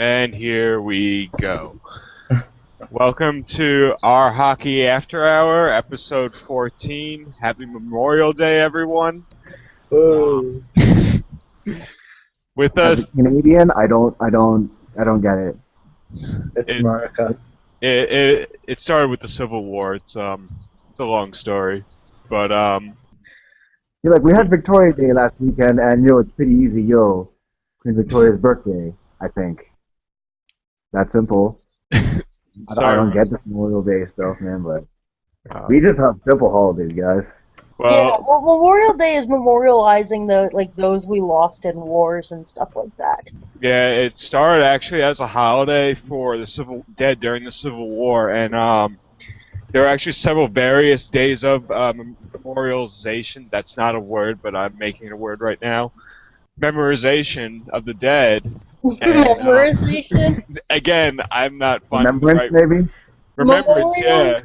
And here we go. Welcome to our Hockey After Hour, episode 14. Happy Memorial Day, everyone. Whoa. With As a us, Canadian, I don't get it. It's It- America. it started with the Civil War. It's a long story, but You're like, we had Victoria Day last weekend, and it's pretty easy, Queen Victoria's birthday, I think. That simple. I sorry. don't get this Memorial Day stuff, man, but Uh, we just have simple holidays, guys. well, Well, Memorial Day is memorializing those we lost in wars and stuff like that. yeah, it started actually as a holiday for the civil dead during the Civil War, and there are actually several various days of memorialization. That's not a word, but I'm making it a word right now. Memorization of the dead. And, Memorization? again, I'm not finding the Remembrance, right maybe? remembrance. Yeah,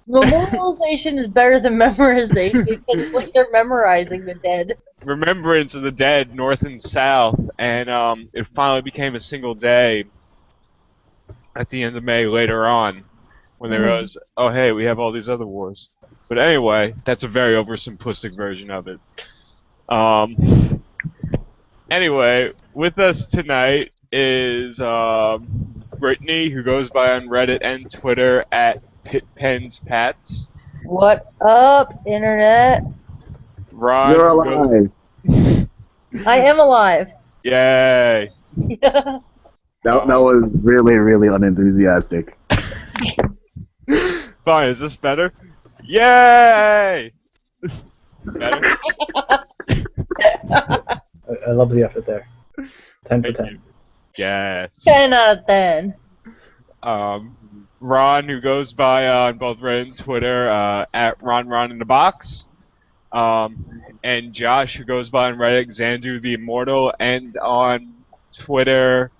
Memorialization is better than memorization because it's like they're memorizing the dead. remembrance of the dead, North and South, and it finally became a single day at the end of May later on, when they realized, oh hey, we have all these other wars. But anyway, that's a very oversimplistic version of it. Anyway, with us tonight is Brittany, who goes by on Reddit and Twitter at PitPensPats. What up, Internet? Ron, You're who goes- alive. I am alive. Yay! That was really, really unenthusiastic. Fine, is this better? Yay! Better? I love the effort there. 10 for Thank 10. you. Yes. 10 out of 10. Ron, who goes by on both Reddit and Twitter at Ron in the Box. And Josh, who goes by on Reddit, Xandu the Immortal, and on Twitter,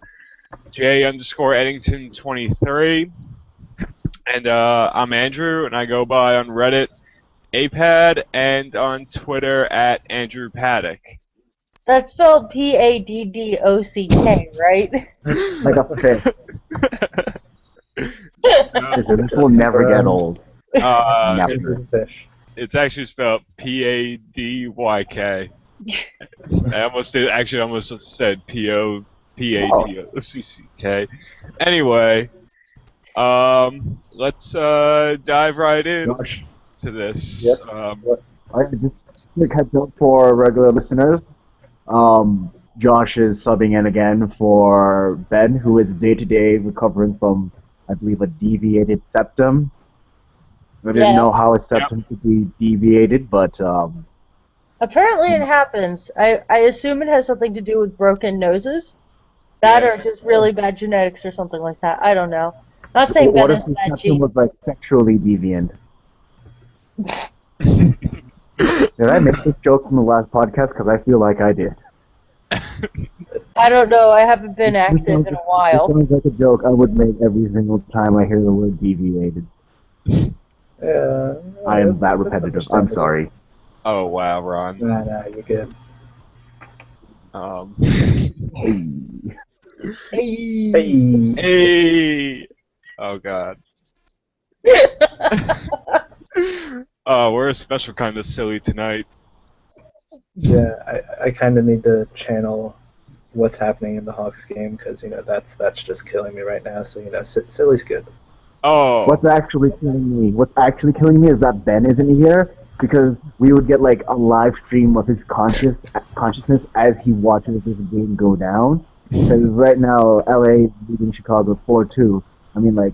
J_Eddington23. And I'm Andrew, and I go by on Reddit, Apad, and on Twitter at Andrew Paddock. That's spelled P-A-D-D-O-C-K, right? Like a fish. This will never get old. Never. Andrew Fish. It's actually spelled P-A-D-Y-K. I almost did. Actually, I almost said P-O-P-A-D-O-C-C-K. Anyway, let's dive right in Josh, to this. Yep. just quick heads up for regular listeners. Josh is subbing in again for Ben, who is day-to-day recovering from, I believe, a deviated septum. I didn't Yeah. know how a septum could be deviated, but Apparently it happens. I assume it has something to do with broken noses. That Yeah. or just really bad genetics or something like that. I don't know. Not saying what Ben if is the bad septum genes. was like sexually deviant? Did I make this joke from the last podcast? Because I feel like I did. I don't know. I haven't been This active sounds- in a while. This sounds like a joke I would make every single time I hear the word deviated. Yeah. I am that that's repetitive. I'm understandable. sorry. Oh wow, Ron. Nah, you're good. Hey. Hey. Hey. Hey. Oh God. We're a special kind of silly tonight. Yeah, I kind of need to channel what's happening in the Hawks game because that's just killing me right now. So silly's good. Oh. What's actually killing me? What's actually killing me is that Ben isn't here because we would get like a live stream of his consciousness as he watches this game go down. Because right now LA is beating Chicago 4-2. I mean, like,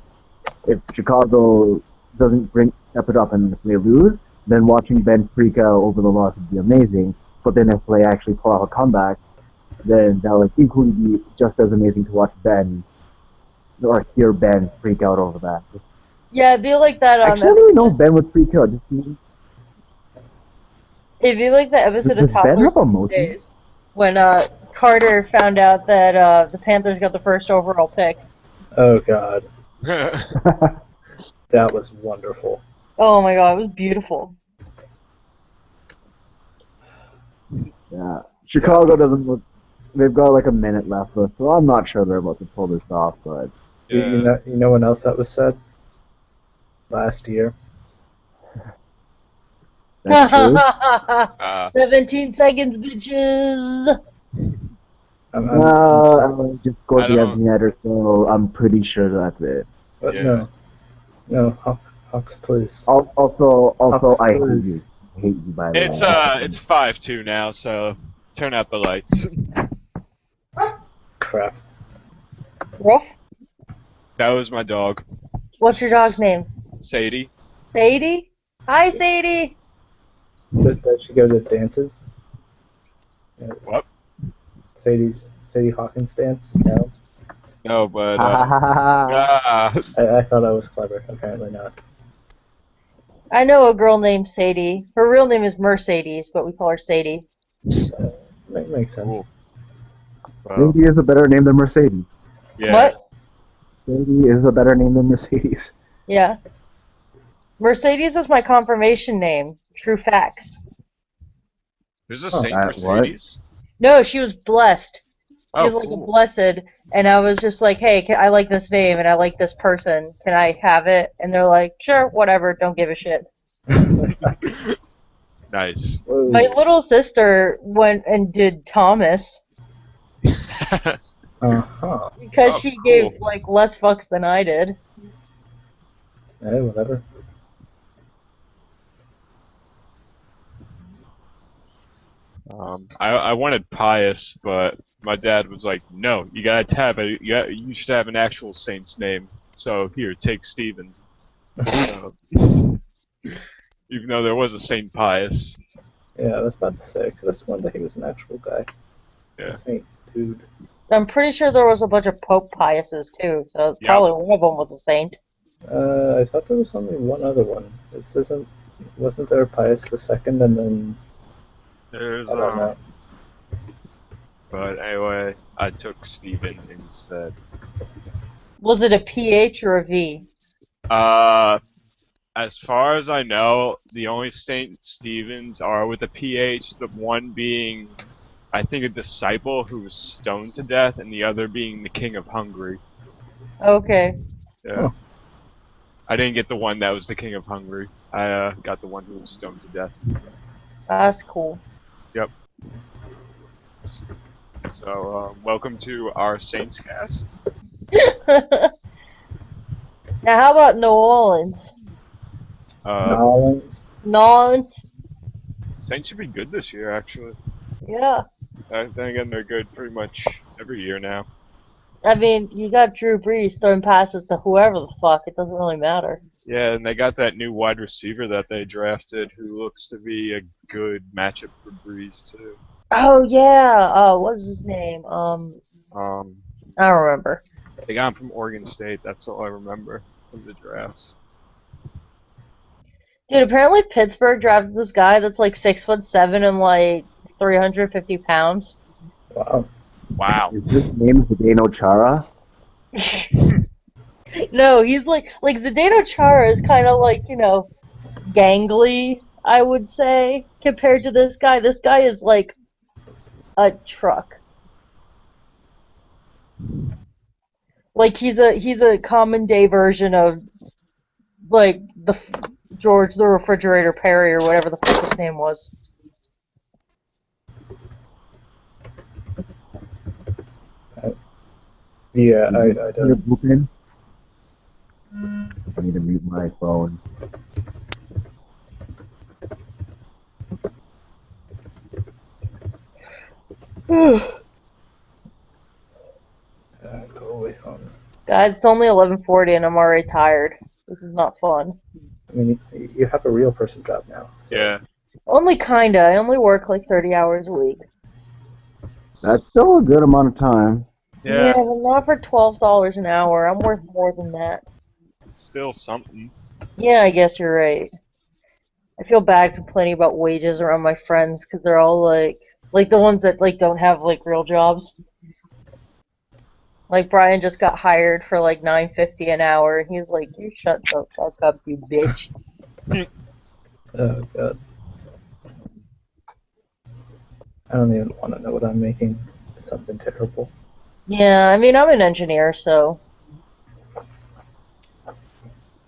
if Chicago doesn't step it up and if they lose, then watching Ben freak out over the loss would be amazing. But then if they actually pull out a comeback, then that would equally be just as amazing to watch Ben or hear Ben freak out over that. Yeah, it'd be like that. Actually, I don't even know if Ben would freak out. It'd be like the episode Does of Ben Toddlers have emotions? Days when Carter found out that the Panthers got the first overall pick. Oh God, that was wonderful. Oh my god, it was beautiful. Yeah. Chicago doesn't look they've got like a minute left, so I'm not sure they're about to pull this off. But You know what else that was said last year? that's true. 17 seconds, bitches. I'm I just I scored the don't- empty netter, so I'm pretty sure that's it. but Yeah. no, Hawks, please. Also, Hawks, I hate please. you. I hate you, by the way. It's 5-2 now, so turn out the lights. Crap. Ruff? That was my dog, What's your dog's name? Sadie. Sadie? Hi, Sadie. Did she go to dances? What? Sadie Hawkins dance? No. No, but Ha I thought I was clever. Apparently not. I know a girl named Sadie. Her real name is Mercedes, but we call her Sadie. Makes sense. cool. Well, Sadie is a better name than Mercedes. yeah. What? Sadie is a better name than Mercedes. Yeah. Mercedes is my confirmation name. True facts. There's a Oh, Saint what? Mercedes. No, she was blessed. She Oh, was like a cool. blessed, and I was just like, hey, I like this name and I like this person. Can I have it? And they're like, sure, whatever, don't give a shit. Nice. My little sister went and did Thomas Uh-huh. because Oh, she cool. gave like less fucks than I did. Hey, whatever. I wanted Pius, but my dad was like, "No, you gotta have you should have an actual saint's name. So here, take Stephen." Even though there was a Saint Pius. Yeah, I was about to say, because I wonder he was an actual guy. Yeah. A saint, dude. I'm pretty sure there was a bunch of Pope Piuses too, so Yep. probably one of them was a saint. I thought there was only one other one. Wasn't there Pius the Second, and then There's I don't know. But anyway, I took Stephen instead. Was it a PH or a V? As far as I know, the only Saint Stephens are with a PH, the one being, I think, a disciple who was stoned to death, and the other being the King of Hungary. Okay. Yeah. Huh. I didn't get the one that was the King of Hungary. I got the one who was stoned to death. That's cool. Yep. So, welcome to our Saints cast. Now, how about New Orleans? Nolans. Nolans? Saints should be good this year, actually. Yeah. Then again, they're good pretty much every year now. I mean, you got Drew Brees throwing passes to whoever the fuck. It doesn't really matter. Yeah, and they got that new wide receiver that they drafted who looks to be a good matchup for Breeze, too. Oh yeah. What's his name? Um, I don't remember. they got him from Oregon State, that's all I remember from the drafts. Dude, apparently Pittsburgh drafted this guy that's like 6'7" and like 350 pounds. Wow. Wow. Is his name Zdeno Chara? No, he's like Zdeno Chara is kind of like, you know, gangly, I would say, compared to this guy. This guy is like a truck. Like he's a common day version of like George the Refrigerator Perry or whatever the fuck his name was. Yeah, I Your don't. blueprint? I need to mute my phone. Go away from. God, it's only 11:40 and I'm already tired. This is not fun. I mean, you have a real person job now. So. Yeah. Only kinda. I only work like 30 hours a week. That's still a good amount of time. Yeah, but not for $12 an hour. I'm worth more than that. still something. Yeah, I guess you're right. I feel bad complaining about wages around my friends because they're all like the ones that like don't have like real jobs. Like Brian just got hired for like $9.50 an hour, and he's like, "You shut the fuck up, you bitch." Oh god. I don't even want to know what I'm making. something terrible. Yeah, I mean, I'm an engineer, so.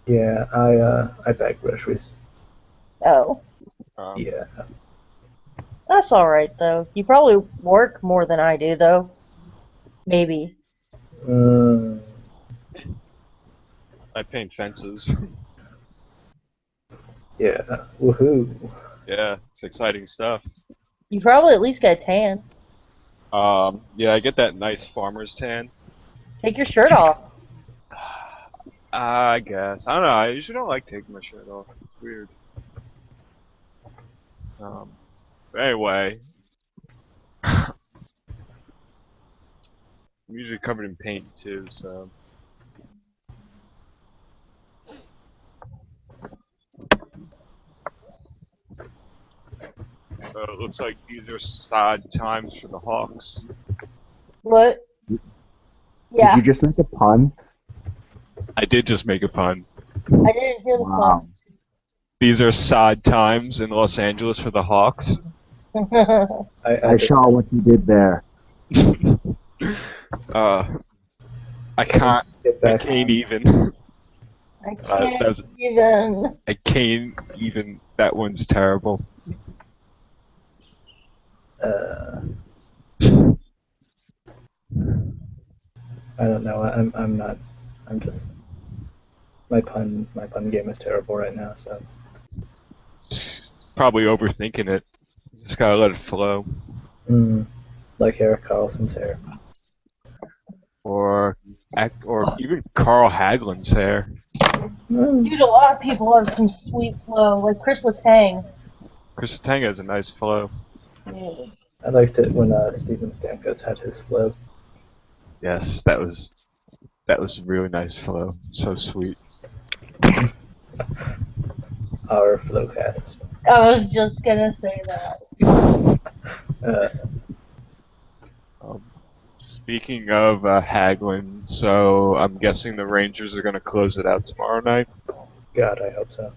Yeah, I bag groceries. Oh. Um, Yeah. That's alright, though. You probably work more than I do, though. Maybe. Mm, I paint fences. yeah. Woohoo. Yeah, it's exciting stuff. You probably at least get a tan. Yeah, I get that nice farmer's tan. Take your shirt off. I guess. I don't know. I usually don't like taking my shirt off. It's weird. But anyway, I'm usually covered in paint too, so. It looks like these are sad times for the Hawks. What? Did Yeah, you just make a pun? I did just make a pun. I didn't hear the Wow. These are sad times in Los Angeles for the Hawks. pun. I just saw what you did there. uh, I can't. get I back. can't even. I can't That's. even. I can't even. That one's terrible. Uh, I don't know. I'm not. I'm just. My pun game is terrible right now. So. Probably overthinking it. Just gotta let it flow. Like Eric Carlson's hair. Or even Carl Hagelin's hair. Dude, a lot of people have some sweet flow, like Chris Letang. Chris Tang has a nice flow. Dude. I liked it when Steven Stamkos had his flow. Yes, that was a really nice flow. So sweet. Our flowcast. I was just gonna say that. Uh, Speaking of Hagelin, so I'm guessing the Rangers are gonna close it out tomorrow night. God, I hope so.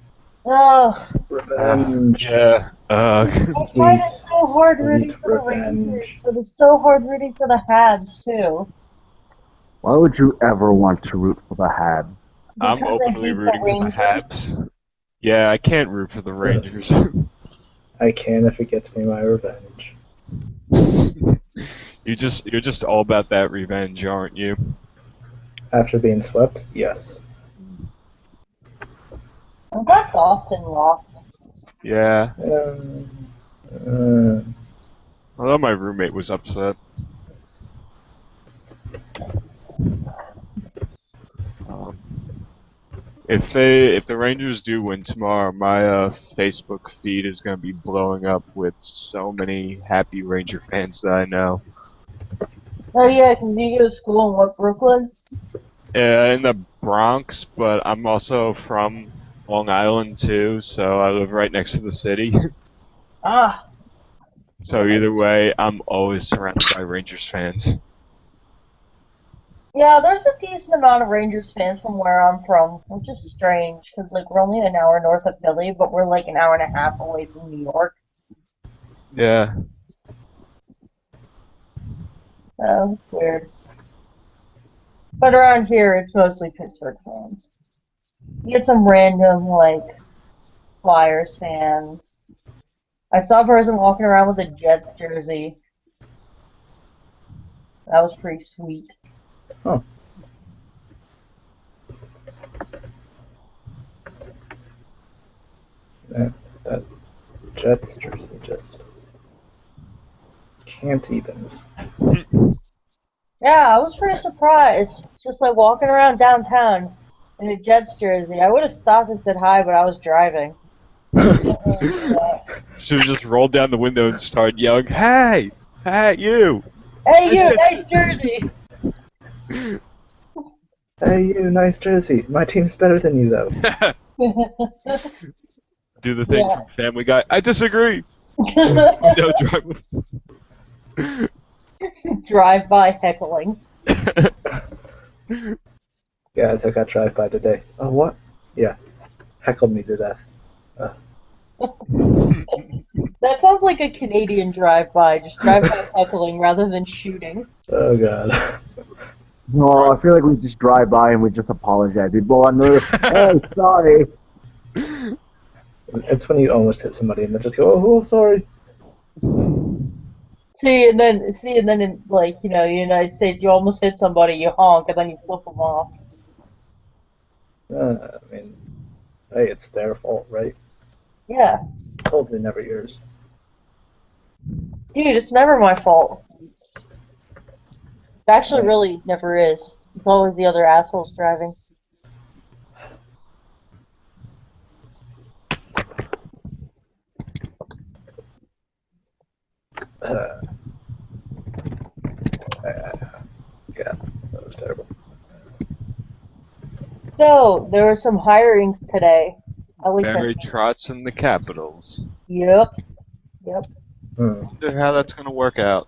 Oh, Revenge. Yeah. I find it so hard rooting Sweet for the Rangers, revenge. but it's so hard rooting for the Habs too. Why would you ever want to root for the Habs? I'm Because I openly hate the rooting for the Rangers. Habs. Yeah, I can't root for the Rangers. I can if it gets me my revenge. You're just all about that revenge, aren't you? After being swept, yes. I'm glad Boston lost. Yeah. Uh, Although my roommate was upset. Um, if the Rangers do win tomorrow, my Facebook feed is gonna be blowing up with so many happy Ranger fans that I know. Oh yeah, because you go to school in what, Brooklyn? In the Bronx, but I'm also from Long Island too, so I live right next to the city. Ah, So either way, I'm always surrounded by Rangers fans. yeah, there's a decent amount of Rangers fans from where I'm from, which is strange, because like we're only an hour north of Philly, but we're like an hour and a half away from New York. Yeah. So it's weird. But around here, it's mostly Pittsburgh fans. You get some random like Flyers fans. I saw a person walking around with a Jets jersey. That was pretty sweet. huh. That Jets jersey just can't even. Yeah, I was pretty surprised. Just like walking around downtown in a Jets jersey. I would have stopped and said hi, but I was driving. Should have just rolled down the window and started yelling, "Hey! Hey, you! Hey, you, nice jersey! Hey, you, nice jersey. My team's better than you, though. Do the thing Yeah. from Family Guy. I disagree. No, drive. Drive by heckling. Guys, I got drive-by today. Oh, what? Yeah. Heckled me to death. That That sounds like a Canadian drive-by. Just drive-by heckling rather than shooting. Oh god. No, I feel like we just drive by and we just apologize. We go on the, hey, sorry. It's when you almost hit somebody and they just go, oh, sorry. See, and then in like United States, you almost hit somebody, you honk, and then you flip them off. I mean, hey, it's their fault, right? Yeah, Totally never yours. dude, it's never my fault. It actually Right. really never is. It's always the other assholes driving. Uh, yeah, that was terrible. So there were some hirings today. At least I Barry think. Trotz in the Capitals. Yep, yep. Hmm. Wonder how that's gonna work out.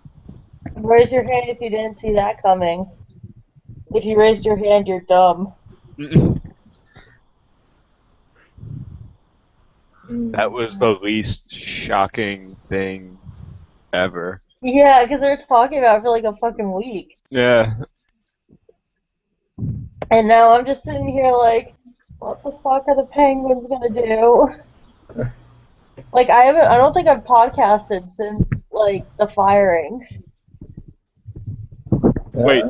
Raise your hand if you didn't see that coming. If you raised your hand, you're dumb. That was the least shocking thing ever. Yeah, because they were talking about it for like a fucking week. Yeah. And now I'm just sitting here like, what the fuck are the Penguins gonna do? Like I don't think I've podcasted since like the firings. Wait,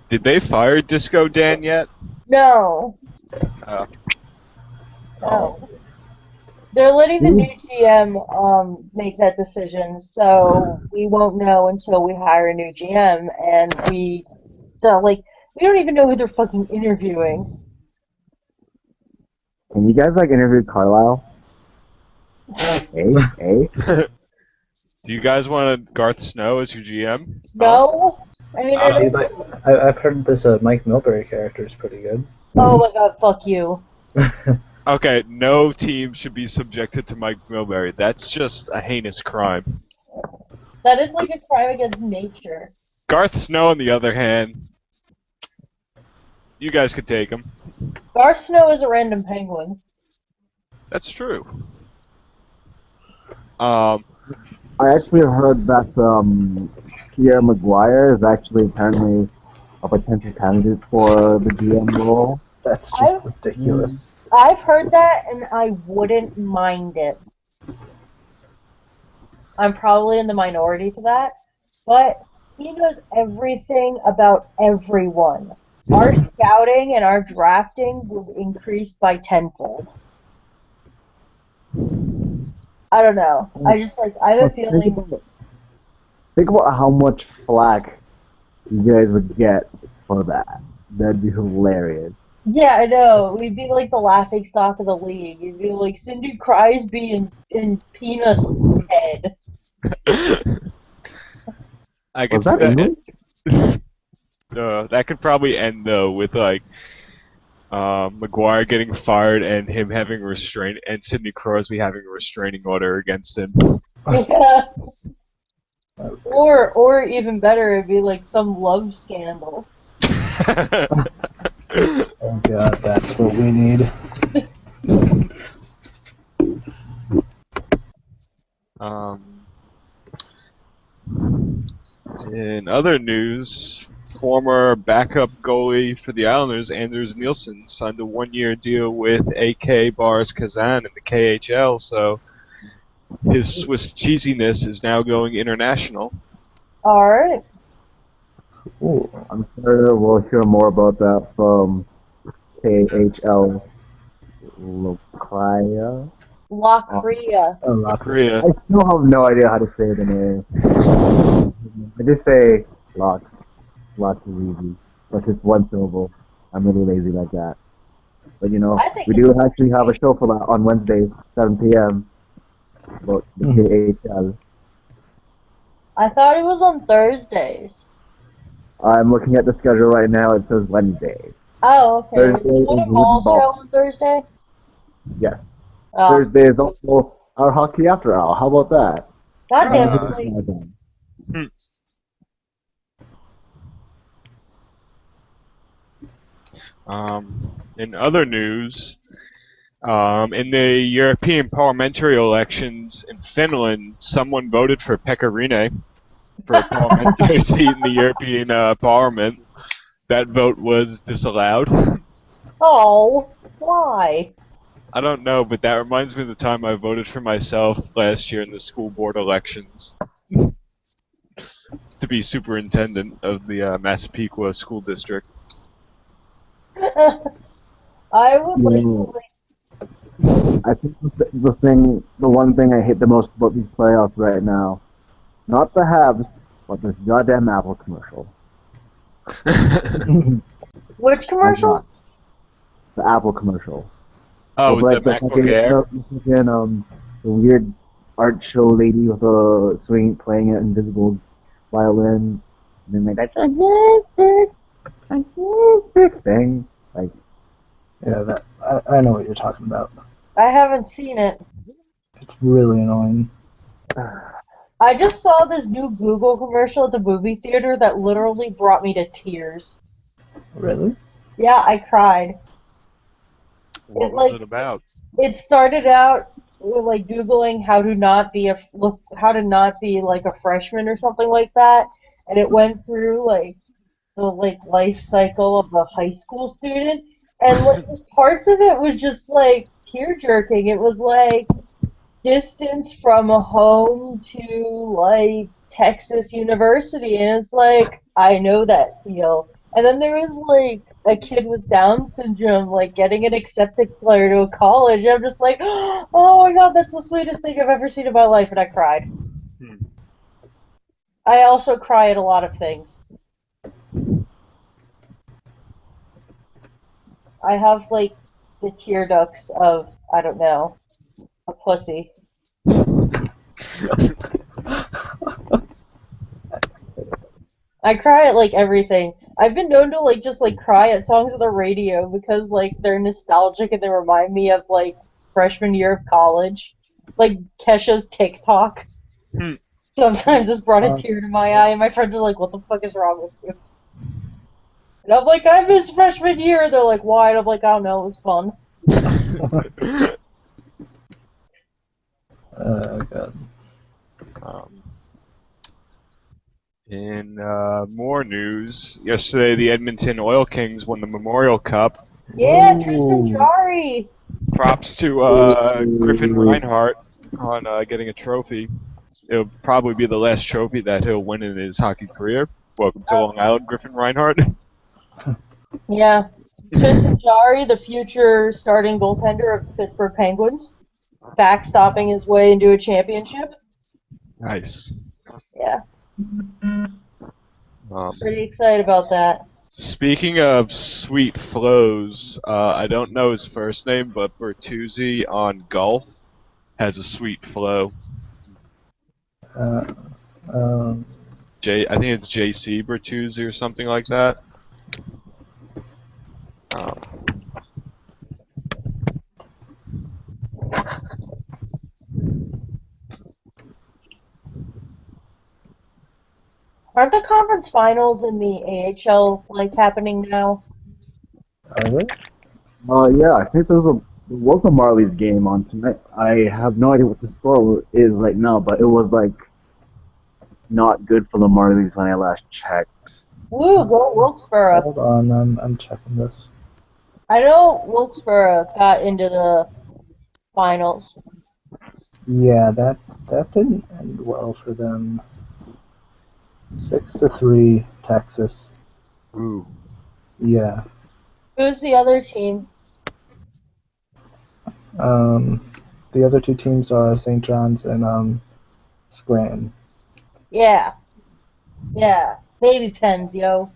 did they fire Disco Dan yet? No, Oh. no. They're letting the new GM make that decision, so we won't know until we hire a new GM, and we don't even know who they're fucking interviewing. Can you guys like interview Carlisle? Hey? Do you guys want Garth Snow as your GM? No, I mean I Dude, know. I've heard this Mike Milbury character is pretty good. Oh my god, fuck you. Okay, no team should be subjected to Mike Milbury. That's just a heinous crime. That is like a crime against nature. Garth Snow, on the other hand, you guys could take him. Garth Snow is a random penguin. That's true. Um, I actually heard that Pierre Maguire is actually apparently a potential candidate for the GM role. That's just I've ridiculous. I've heard that and I wouldn't mind it. I'm probably in the minority for that, but he knows everything about everyone. Our scouting and our drafting would increase by tenfold. I don't know. I just I have a But feeling. think about how much flack you guys would get for that. That'd be hilarious. Yeah, I know. We'd be like the laughing stock of the league. You'd be like Cindy Crosby and Penis head. I could Was see that that. English? That could probably end though with like McGuire getting fired and him having restraint, and Sidney Crosby having a restraining order against him. Yeah. Or even better, it'd be like some love scandal. Oh god, that's what we need. um, in other news, former backup goalie for the Islanders, Anders Nielsen, signed a one-year deal with AK Bars Kazan in the KHL, so his Swiss cheesiness is now going international. Alright. Ooh. I'm sure we'll hear more about that from KHL Locria. Lakria. A lot. Korea. I still have no idea how to say the name. I just say lots. Lots is easy. But it's one syllable. I'm really lazy like that. But I think we do actually have a show for that on Wednesdays, 7 p.m. about the KHL. I thought it was on Thursdays. I'm looking at the schedule right now. It says Wednesday. Oh, okay. Thursday Is is what a Wooden ball show Ball. on Thursday? Yes. Oh, Thursday is also our hockey after hour. How about that? goddamn Uh, it. In other news, In the European parliamentary elections in Finland, someone voted for Pecorine for a parliamentary seat in the European Parliament. That vote was disallowed. Oh, why? I don't know, but that reminds me of the time I voted for myself last year in the school board elections to be superintendent of the Massapequa School District. I would You like to know, I think the one thing I hate the most about these playoffs right now, not the Habs, but this goddamn Apple commercial. which My commercials? God, the Apple commercial. Oh, With with the like MacBook Air? the weird art show lady with a swing playing an invisible violin, and then like that's a thing. Like, Yeah, that I know what you're talking about. I haven't seen it. It's really annoying. I just saw this new Google commercial at the movie theater that literally brought me to tears. Really? Yeah, I cried. What It was like it about? it started out with like Googling how to not be a look how to not be like a freshman or something like that, and it went through like the like life cycle of a high school student, and like just parts of it was just like tear jerking. It was like distance from home to like Texas University, and it's like I know that feel. And then there was like a kid with Down syndrome like getting an acceptance letter to a college. And I'm just like, oh my god, that's the sweetest thing I've ever seen in my life, and I cried. Hmm. I also cry at a lot of things. I have like the tear ducts of I don't know a pussy. I cry at like everything. I've been known to like just like cry at songs on the radio because like they're nostalgic and they remind me of like freshman year of college. Like Kesha's TikTok. Hmm. Sometimes it's brought a Uh, tear to my eye and my friends are like, what the fuck is wrong with you? And I'm like, I miss freshman year. They're like, why? And I'm like, I don't know, it was fun. God. Um, in more news, yesterday the Edmonton Oil Kings won the Memorial Cup. Yeah, Tristan ooh, Jari. Props to Griffin ooh, Reinhart on getting a trophy. It'll probably be the last trophy that he'll win in his hockey career. Welcome to Long Island, Griffin Reinhart. Yeah. Tristan Jari, the future starting goaltender of the Pittsburgh Penguins, backstopping his way into a championship. Nice. Yeah, Um, pretty excited about that. Speaking of sweet flows, I don't know his first name, but Bertuzzi on golf has a sweet flow. Uh, um, I think it's JC Bertuzzi or something like that. Um, Aren't the conference finals in the AHL like happening now? are they? yeah, I think there was a Marley's game on tonight. I have no idea what the score is right now, but it was like not good for the Marlies when I last checked. Woo, go Wilkesboro. Hold on, I'm checking this. I know Wilkesboro got into the finals. Yeah, that didn't end well for them. 6-3, Texas. ooh. Yeah. Who's the other team? Um, the other two teams are St. John's and Scranton. Yeah, yeah. Baby Pens, yo.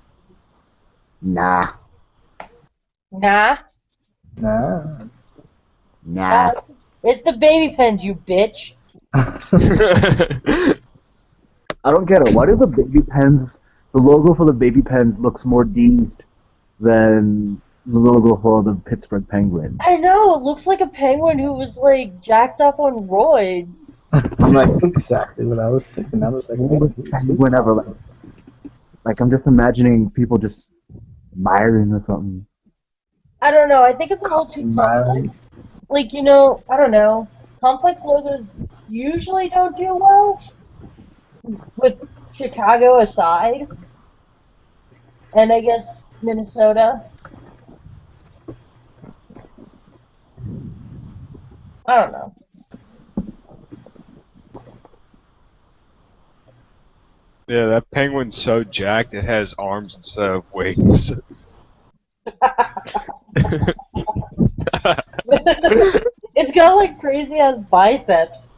Nah, Nah, Nah. nah. it's the Baby Pens, you bitch. I don't get it. Why do the logo for the baby pens looks more deemed than the logo for the Pittsburgh Penguins? I know, it looks like a penguin who was like jacked up on roids. I'm like, Exactly what I was thinking. I was like, who's wait, this penguin ever like I'm just imagining people just admiring or something. I don't know, I think it's a little too Myron. complex. Like, I don't know. Complex logos usually don't do well, with Chicago aside, and I guess Minnesota. I don't know. Yeah, that penguin's so jacked it has arms instead of wings. It's got like crazy ass biceps.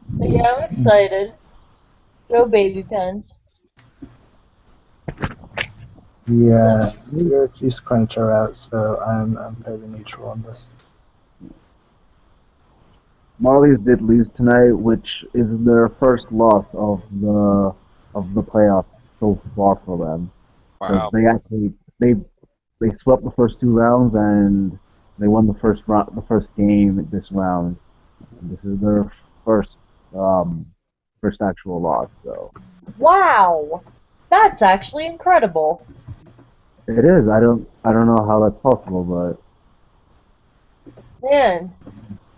But yeah, I'm excited. Go baby pens. Yeah, Syracuse Crunch are out, so I'm fairly neutral on this. Marlies did lose tonight, which is their first loss of the playoffs so far for them. Because Wow. they actually they swept the first two rounds and they won the first game this round. And this is their first um first actual loss. So Wow! That's actually incredible. it is. I don't know how that's possible, but Man,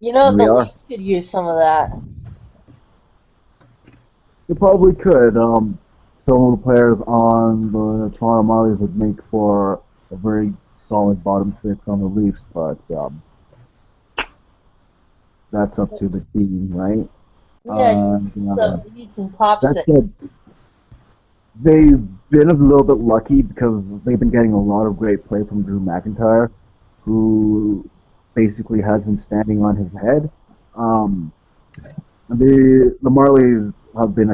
here the we are. Leafs could use some of that. You probably could. Some of the players on the Toronto Marlies would make for a very solid bottom six on the Leafs, but that's up to the team, right? Yeah, you need Um, some, top that six. said, they've been a little bit lucky because they've been getting a lot of great play from Drew McIntyre, who basically has been standing on his head. Um, the Marlies have been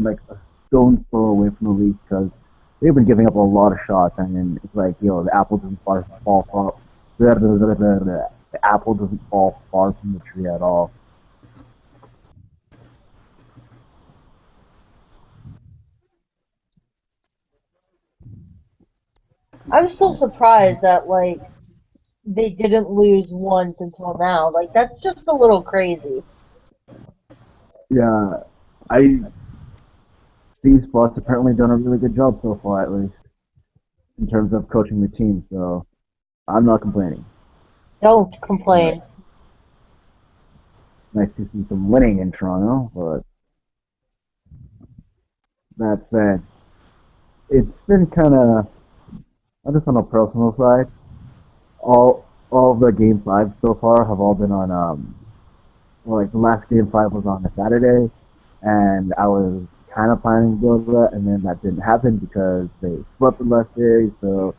like a stone's throw away from the league because they've been giving up a lot of shots, and it's like, the apple doesn't fall far. The apple doesn't fall far from the tree at all. I'm still surprised that like they didn't lose once until now. Like that's just a little crazy. Yeah, I Steve Spot's apparently done a really good job so far, at least in terms of coaching the team. So I'm not complaining. Don't But complain. nice to see some winning in Toronto. But that said, it's been kind of, just on a personal side, all of the game five so far have all been on well, like the last game five was on a Saturday, and I was kind of planning to go to that, and then that didn't happen because they swept the last day. So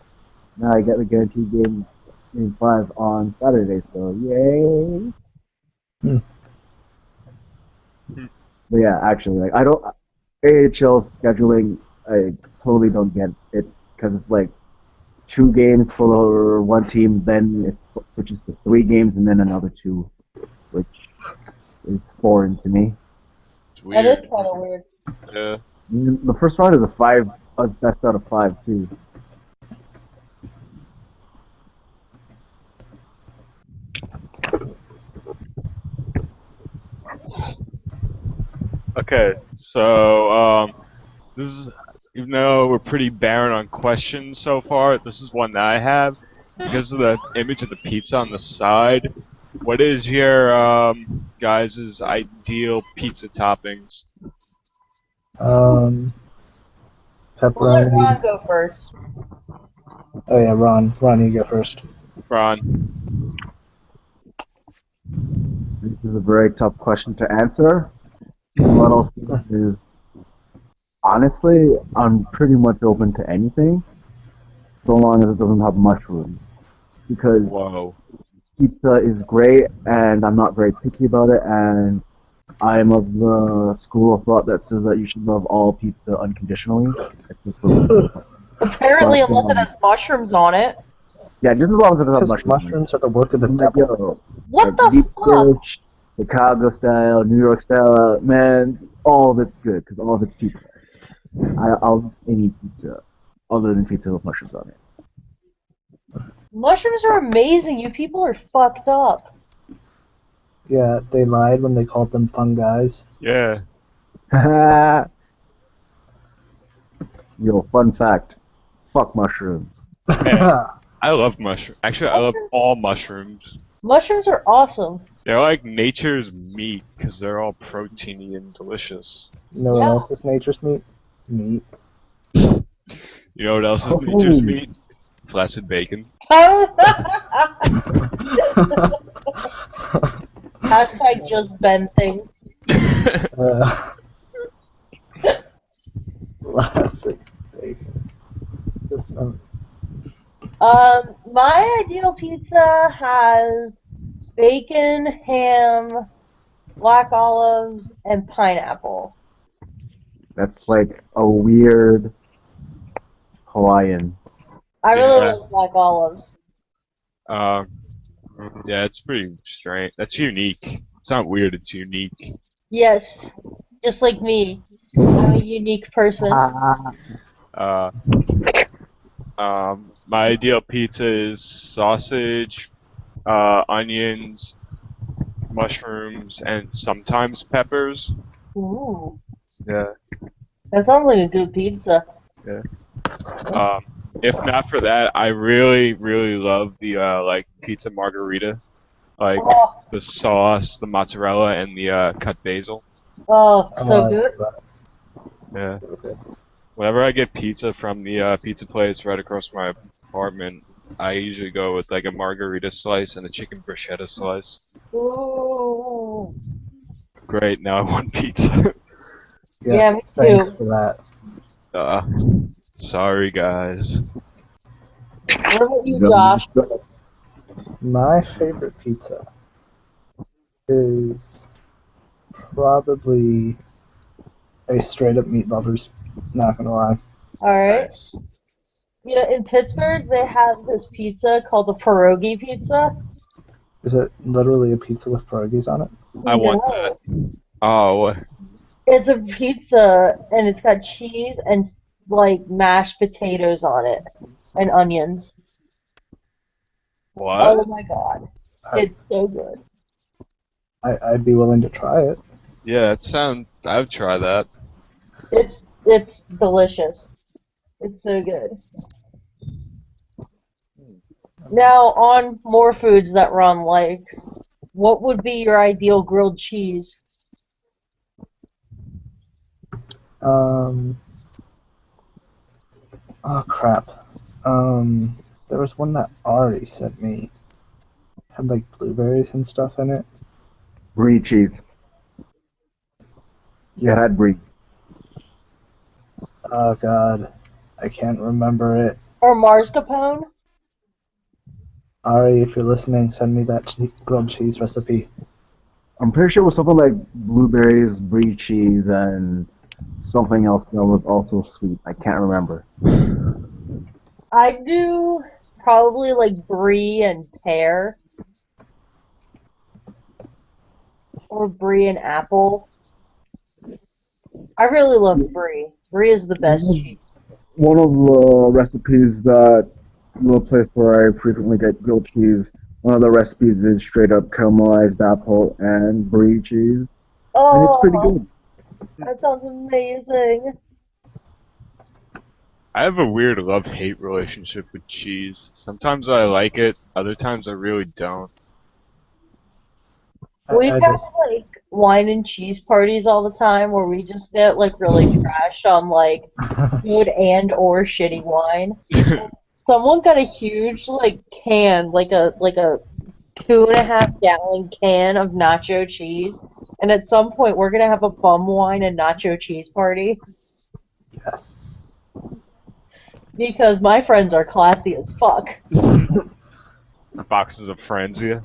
now I get the guaranteed game five on Saturday. So yay! Hmm. But yeah, actually, like I don't AHL scheduling. I totally don't get it because it's like two games for one team, then it switches to three games, and then another two, which is foreign to me. It's That is weird. kind of weird. Yeah. The first round is a best out of five too. Okay. So, this is, even though we're pretty barren on questions so far, this is one that I have. Because of the image of the pizza on the side, what is your guys' ideal pizza toppings? Um, We'll let Pepperoni. Ron go first. Oh yeah, Ron, you go first. Ron. This is a very tough question to answer. What I'll say is, honestly, I'm pretty much open to anything, so long as it doesn't have mushrooms. Because Whoa. pizza is great, and I'm not very picky about it, and I'm of the school of thought that says that you should love all pizza unconditionally. It's just the way. Apparently, But unless it has mushrooms on it. yeah, just as long as it doesn't have Because mushrooms in it. mushrooms are the work of the I'm like, devil. yo, What like the deep fuck? dish, Chicago style, New York style, man, all of it's good because all of it's pizza. I'll eat any pizza other than pizza with mushrooms on it. Mushrooms are amazing. You people are fucked up. Yeah, they lied when they called them fun guys. Yeah. Yo, fun fact. Fuck mushrooms. Hey, I love mushroom. Actually, I love all mushrooms. Mushrooms are awesome. They're like nature's meat because they're all proteiny and delicious. You know what Yeah. else is nature's meat? Meat. You know what else is nature's Oh, meat? Flaccid bacon. Hashtag just Ben thing. uh, classic bacon. Just, My ideal pizza has bacon, ham, black olives, and pineapple. that's like a weird Hawaiian. I really Yeah. like black olives. Um. Yeah, it's pretty strange. That's unique. It's not weird. It's unique. Yes, just like me. I'm a unique person. Ah, Uh. My ideal pizza is sausage, onions, mushrooms, and sometimes peppers. Ooh, Yeah. that sounds like a good pizza. Yeah. Um. If not for that, I really, really love the like pizza margarita. Like Oh, the sauce, the mozzarella, and the cut basil. oh, so I good. love Yeah. that. Okay. Whenever I get pizza from the pizza place right across from my apartment, I usually go with like a margarita slice and a chicken bruschetta slice. Ooh. Great, now I want pizza. Yeah, Yeah, me thanks too. for that. uh, Sorry guys. What about you, the- Josh? My favorite pizza is probably a straight up meat lovers. Not gonna lie. Alright. Nice. You know, in Pittsburgh, they have this pizza called the pierogi pizza. Is it literally a pizza with pierogies on it? I want that. No. Oh, It's a pizza, and it's got cheese and, like, mashed potatoes on it, and onions. Oh what? my god. I, It's so good. I'd be willing to try it. Yeah, that sound. I would try that. It's delicious. It's so good. Now, on more foods that Ron likes, what would be your ideal grilled cheese? Um. Oh crap. There was one that Ari sent me. Had like blueberries and stuff in it. brie cheese. It Yeah. had brie. Oh god. I can't remember it. Or mascarpone? Ari, if you're listening, send me that grilled cheese recipe. I'm pretty sure it was something like blueberries, brie cheese, and something else that was also sweet. I can't remember. I do probably like brie and pear, or brie and apple. I really love brie. Brie is the best cheese. One of the recipes that the place where I frequently get grilled cheese, one of the recipes is straight up caramelized apple and brie cheese, and it's pretty Oh, good. that sounds amazing. I have a weird love-hate relationship with cheese. Sometimes I like it, other times I really don't. We I have just like wine and cheese parties all the time where we just get like really trashed on like good and or shitty wine. Someone got a huge like can, like a 2.5 gallon can of nacho cheese, and at some point we're gonna have a bum wine and nacho cheese party yes. because my friends are classy as fuck. Boxes of Franzia.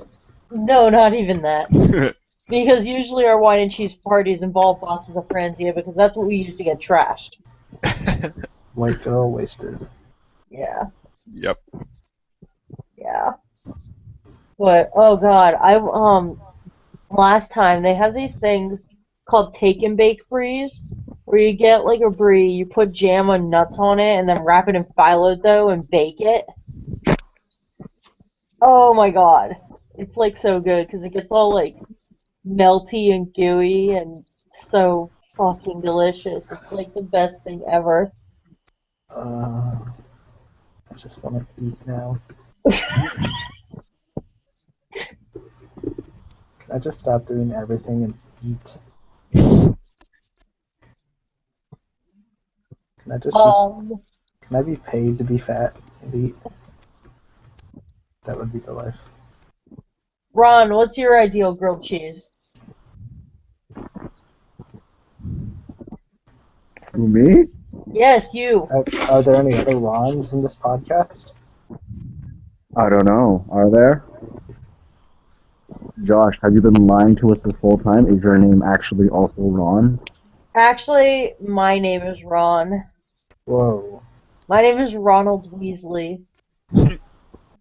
No, not even that. Because usually our wine and cheese parties involve boxes of Franzia because that's what we use to get trashed. White girl wasted. Yeah, Yep. yeah. But oh god, I last time they have these things called take and bake bries, where you get like a brie, you put jam and nuts on it, and then wrap it in phyllo dough and bake it. Oh my god, it's like so good because it gets all like melty and gooey and so fucking delicious. It's like the best thing ever. I just want to eat now. Can I just stop doing everything and eat? Can I just be? Um, Can I be paid to be fat and eat? That would be the life. Ron, what's your ideal grilled cheese? Who, me? Yes, you. Are there any other Rons in this podcast? I don't know. Are there? Josh, have you been lying to us this whole time? Is your name actually also Ron? Actually, my name is Ron. Whoa. My name is Ronald Weasley.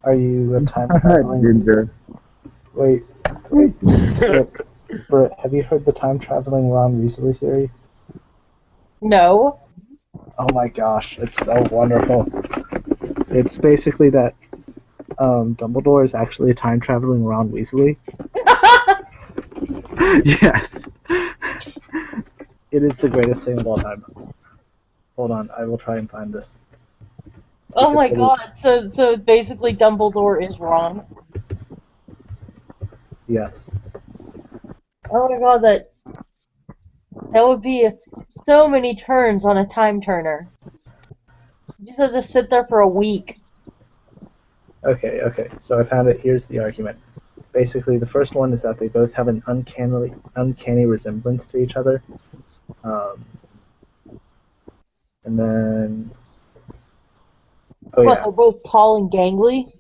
Are you a time traveling? Ginger. Wait. Britt, have you heard the time traveling Ron Weasley theory? No. Oh my gosh, it's so wonderful. It's basically that Dumbledore is actually a time traveling Ron Weasley. Yes. It is the greatest thing of all time. Hold on, I will try and find this. Oh my Because god. So basically Dumbledore is Ron. yes. Oh my god, that would be so many turns on a time turner. You just have to sit there for a week. Okay, so I found it. Here's the argument. Basically, the first one is that they both have an uncanny resemblance to each other. Um, and then, oh What, yeah, they're both tall and gangly?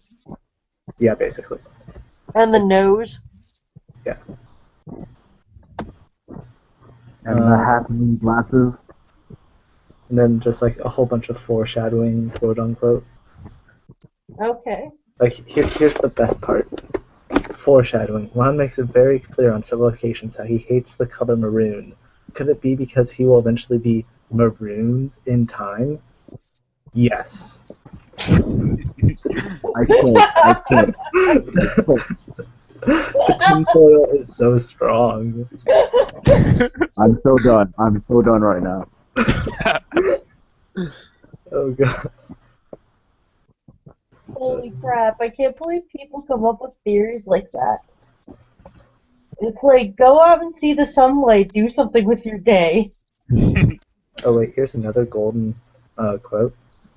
yeah, basically, And the nose? yeah. And the hat and glasses. And then just like a whole bunch of foreshadowing, quote unquote. Okay. Like here's the best part. Foreshadowing. Ron makes it very clear on several occasions that he hates the color maroon. Could it be because he will eventually be marooned in time? Yes. I quit. The tinfoil is so strong. I'm so done. I'm so done right now. Oh god. Holy crap, I can't believe people come up with theories like that. It's like, go out and see the sunlight, do something with your day. Oh wait, here's another golden quote.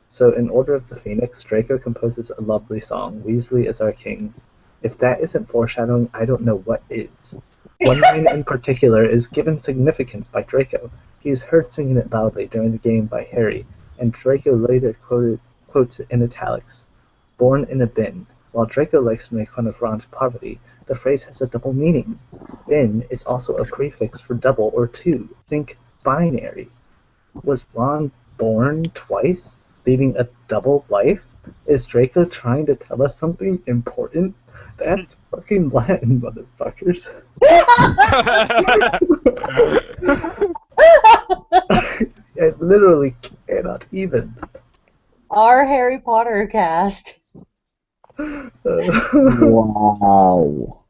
So, in Order of the Phoenix, Draco composes a lovely song, Weasley is our king. If that isn't foreshadowing, I don't know what is. One line in particular is given significance by Draco. He is heard singing it loudly during the game by Harry, and Draco later quotes it in italics. Born in a bin. While Draco likes to make fun of Ron's poverty, the phrase has a double meaning. Bin is also a prefix for double or two. Think binary. Was Ron born twice, leading a double life? Is Draco trying to tell us something important? That's fucking Latin, motherfuckers. I literally cannot even. Our Harry Potter cast. Wow.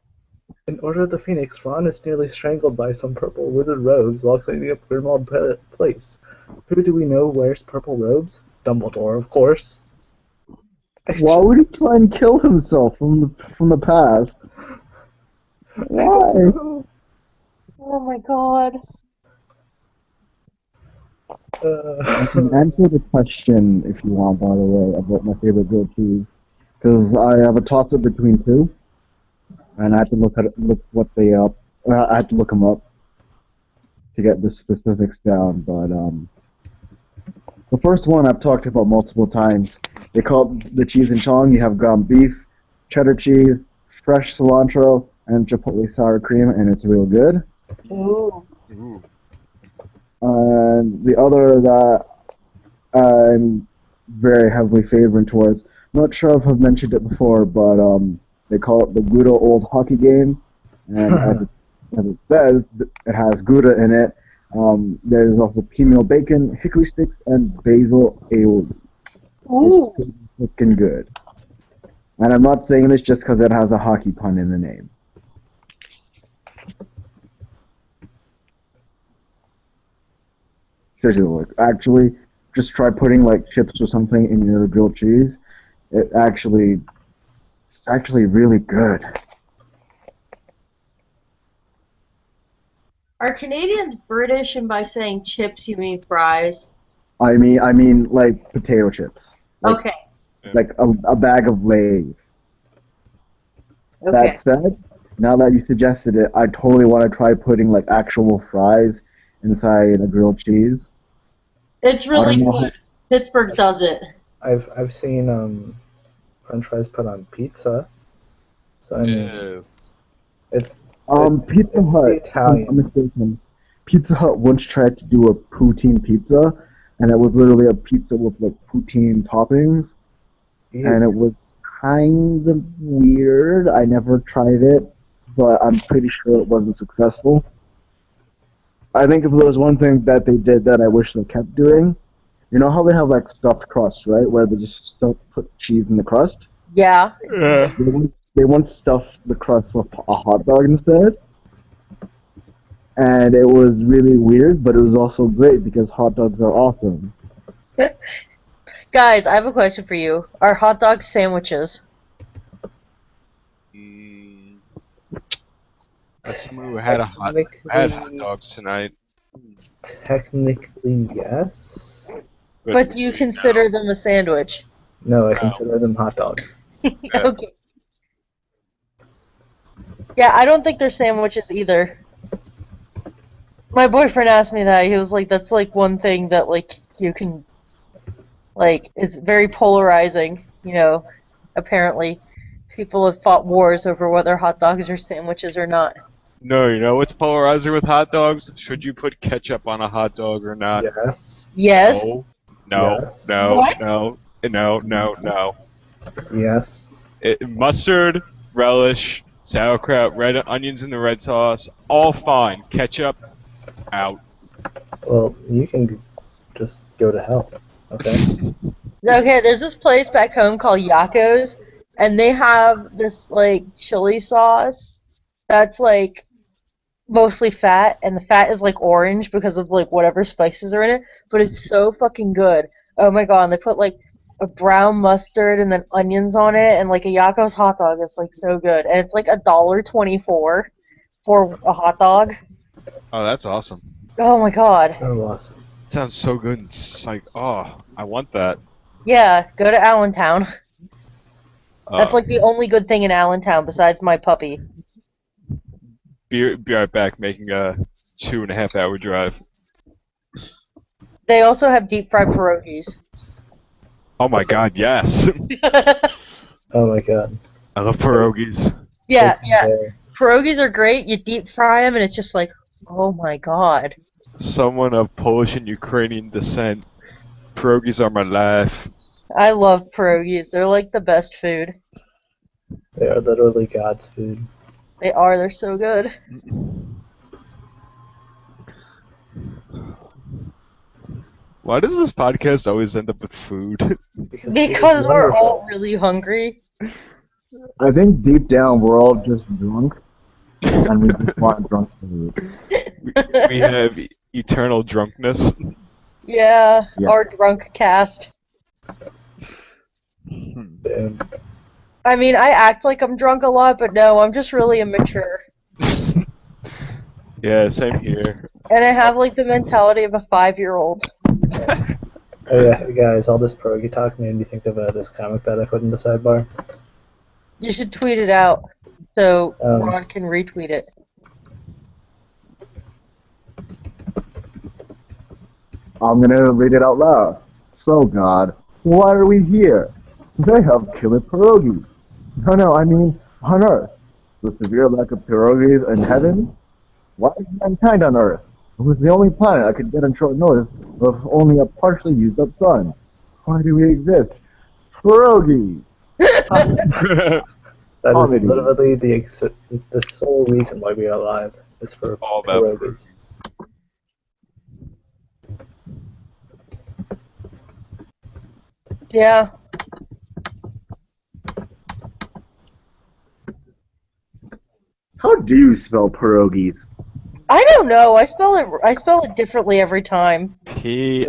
In Order of the Phoenix, Ron is nearly strangled by some purple wizard robes while cleaning up Grimmauld Place. Who do we know wears purple robes? Dumbledore, of course. Why would he try and kill himself from the past? Why? Oh my god. I can answer the question if you want, by the way, about my favorite grilled cheese. Because I have a toss-up between two, and I had to look what they up. I had to look them up to get the specifics down. But the first one I've talked about multiple times. They call it the cheese and chong. You have ground beef, cheddar cheese, fresh cilantro, and chipotle sour cream, and it's real good. Ooh. Ooh. And the other that I'm very heavily favoring towards, not sure if I've mentioned it before, but they call it the Gouda Old Hockey Game, and as it says, it has Gouda in it. There's also female bacon, hickory sticks, and basil aioli. Ooh. It's looking good. And I'm not saying this just because it has a hockey pun in the name. Seriously, like, actually, just try putting like chips or something in your grilled cheese. It's actually really good. Are Canadians British, and by saying chips you mean fries? I mean, like potato chips, like Okay, a bag of Lay's. okay. That said, now that you suggested it, I totally want to try putting like actual fries inside a grilled cheese. It's I really don't know good. Pittsburgh does it. I've seen French fries put on pizza. So I mean, Ew. it, Pizza it's the Hut, if I'm not Italian. mistaken, Pizza Hut once tried to do a poutine pizza, and it was literally a pizza with like poutine toppings, and Ew. it was kind of weird. I never tried it, but I'm pretty sure it wasn't successful. I think if there was one thing that they did that I wish they kept doing, you know how they have like stuffed crust, right? Where they just put cheese in the crust. Yeah, it's great. Yeah. They once stuffed the crust with a hot dog instead, and it was really weird, but it was also great because hot dogs are awesome. Guys, I have a question for you. Are hot dogs sandwiches? Mm, as someone who had hot Technically, dogs tonight, technically yes. but But do you consider them a sandwich? No, I no. consider them hot dogs. Yeah. Okay. Yeah, I don't think they're sandwiches either. My boyfriend asked me that. He was like, that's like one thing that like you can like it's very polarizing, apparently. People have fought wars over whether hot dogs are sandwiches or not. No, you know what's polarizer with hot dogs? Should you put ketchup on a hot dog or not? Yes. Yes. No, no, Yes. no, What? no, no, no, no. Yes. Mustard, relish, sauerkraut, red onions in the red sauce, all fine. Ketchup, out. Well, you can just go to hell. Okay. Okay, there's this place back home called Yako's, and they have this like chili sauce that's like mostly fat, and the fat is like orange because of like whatever spices are in it, but it's so fucking good. Oh my god, and they put like a brown mustard and then onions on it, and like a Yako's hot dog is like so good, and it's like $1.24 for a hot dog. Oh, that's awesome. Oh my god. Oh, awesome. Sounds so good. It's like, oh, I want that. Yeah, go to Allentown. That's Uh, like the only good thing in Allentown besides my puppy. be right back, making a 2.5 hour drive. They also have deep fried pierogies. Oh my god, yes. Oh my god. I love pierogies. Yeah, They yeah. compare. Pierogies are great. You deep fry them, and it's just like, oh my god. Someone of Polish and Ukrainian descent. Pierogies are my life. I love pierogies. They're like the best food. They are literally God's food. They are. They're so good. Why does this podcast always end up with food? Because food is Because we're all wonderful. really hungry. I think deep down we're all just drunk, and we just want drunk food. We have eternal drunkenness. Yeah, Yeah. our drunk cast. Boom. I mean, I act like I'm drunk a lot, but no, I'm just really immature. Yeah, same here. And I have like the mentality of a 5-year-old. Oh yeah, hey guys, all this pierogi talk made me think of this comic that I put in the sidebar. You should tweet it out so Um, Ron can retweet it. I'm gonna read it out loud. So, God, why are we here? They have killer pierogies. No, I mean on Earth. The severe lack of pierogies in heaven? Why is mankind on Earth? It was the only planet I could get on short notice with only a partially used up sun. Why do we exist? Pierogies! that is Comedy. literally the sole reason why we are alive is for All about pierogies. Yeah. How do you spell pierogies? I don't know. I spell it differently every time. Pierogies?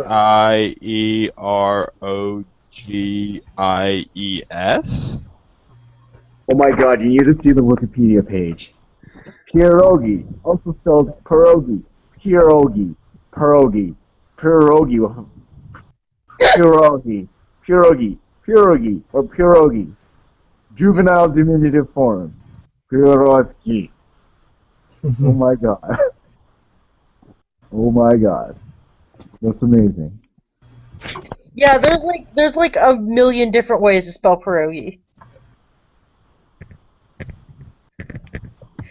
Oh my god, you need to see the Wikipedia page. Pierogi, also spelled pierogi, pierogi, pierogi, pierogi, pierogi, pierogi, pierogi, or pierogi. Juvenile diminutive form. Pierogi. Oh my god. Oh my god. That's amazing. Yeah, there's like a million different ways to spell pierogi.